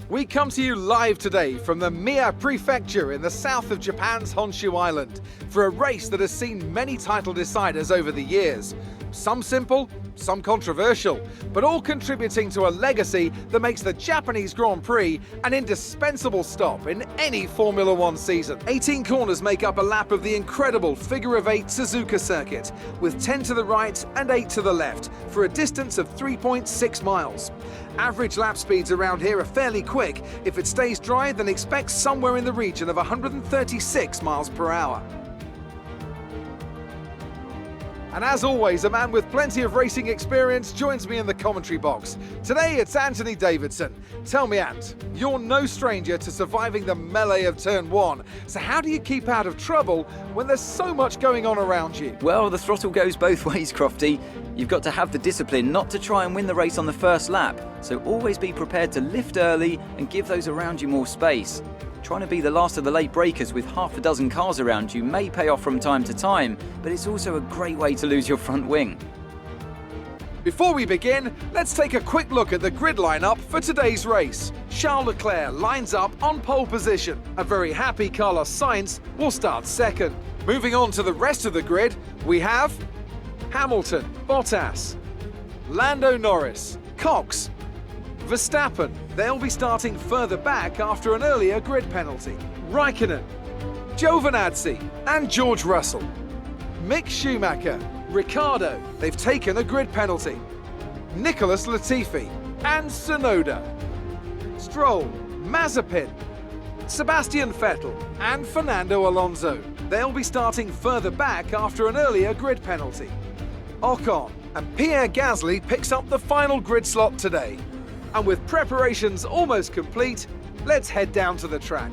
We come to you live today from the Mie Prefecture in the south of Japan's Honshu Island for a race that has seen many title deciders over the years. Some simple, some controversial, but all contributing to a legacy that makes the Japanese Grand Prix an indispensable stop in any Formula One season. 18 corners make up a lap of the incredible figure-of-8 Suzuka circuit, with 10 to the right and 8 to the left, for a distance of 3.6 miles. Average lap speeds around here are fairly quick. If it stays dry, then expect somewhere in the region of 136 miles per hour. And as always, a man with plenty of racing experience joins me in the commentary box. Today it's Anthony Davidson. Tell me, Ant, you're no stranger to surviving the melee of turn one. So how do you keep out of trouble when there's so much going on around you? Well, the throttle goes both ways, Crofty. You've got to have the discipline not to try and win the race on the first lap. So always be prepared to lift early and give those around you more space. Trying to be the last of the late breakers with half a dozen cars around you may pay off from time to time, but it's also a great way to lose your front wing. Before we begin, let's take a quick look at the grid lineup for today's race. Charles Leclerc lines up on pole position. A very happy Carlos Sainz will start second. Moving on to the rest of the grid, we have Hamilton, Bottas, Lando Norris, Cox, Verstappen. They'll be starting further back after an earlier grid penalty. Raikkonen, Giovinazzi and George Russell. Mick Schumacher, Ricciardo, they've taken a grid penalty. Nicholas Latifi and Tsunoda. Stroll, Mazepin, Sebastian Vettel and Fernando Alonso. They'll be starting further back after an earlier grid penalty. Ocon and Pierre Gasly picks up the final grid slot today. And with preparations almost complete, let's head down to the track.